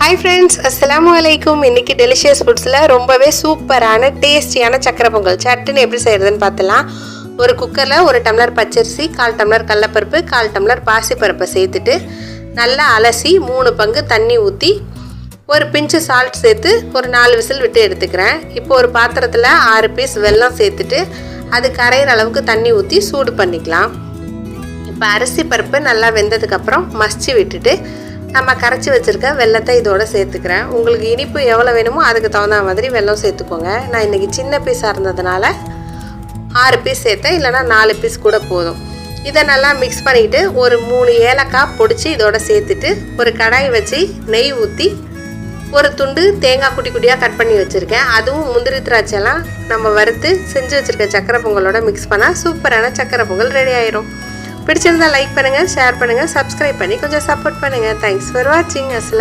Hi friends, அஸ்ஸலாமு அலைக்கும். இன்றைக்கி டெலிஷியஸ் ஃபுட்ஸில் ரொம்பவே சூப்பரான டேஸ்டியான சக்கரை பொங்கல் சட்டுன்னு எப்படி செய்கிறதுன்னு பார்த்துலாம். ஒரு குக்கரில் 1 டம்ளர் பச்சரிசி, 1/4 டம்ளர் கடலப்பருப்பு, 1/4 டம்ளர் பாசிப்பருப்பை சேர்த்துட்டு நல்லா அலசி 3 பங்கு தண்ணி ஊற்றி ஒரு பிஞ்சு சால்ட் சேர்த்து ஒரு 4 விசில் விட்டு எடுத்துக்கிறேன். இப்போ ஒரு பாத்திரத்தில் 6 பீஸ் வெல்லம் சேர்த்துட்டு அது கரையிற அளவுக்கு தண்ணி ஊற்றி சூடு பண்ணிக்கலாம். இப்போ அரிசி பருப்பு நல்லா வெந்ததுக்கப்புறம் மசிச்சு விட்டுட்டு நம்ம கரைச்சி வச்சுருக்க வெல்லத்தை இதோடு சேர்த்துக்கிறேன். உங்களுக்கு இனிப்பு எவ்வளோ வேணுமோ அதுக்கு தகுந்த மாதிரி வெல்லம் சேர்த்துக்கோங்க. நான் இன்றைக்கி சின்ன பீஸாக இருந்ததுனால 6 பீஸ் சேர்த்தேன், இல்லைனா 4 பீஸ் கூட போதும். இதை நல்லா மிக்ஸ் பண்ணிக்கிட்டு ஒரு 3 ஏலக்காய் பொடிச்சு இதோட சேர்த்துட்டு ஒரு கடாய் வச்சு நெய் ஊற்றி ஒரு துண்டு தேங்காய் குட்டி குட்டியாக கட் பண்ணி வச்சுருக்கேன். அதுவும் முந்திரி திராட்சைலாம் நம்ம வறுத்து செஞ்சு வச்சுருக்க சக்கரை பொங்கலோட மிக்ஸ் பண்ணால் சூப்பரான சக்கரை பொங்கல் ரெடி ஆயிரும். பிடிச்சிருந்தால் லைக் பண்ணுங்கள், ஷேர் பண்ணுங்கள், சப்ஸ்கிரைப் பண்ணி கொஞ்சம் சப்போர்ட் பண்ணுங்கள். தேங்க்ஸ் ஃபார் வாட்சிங். அஸ்ஸலாம்.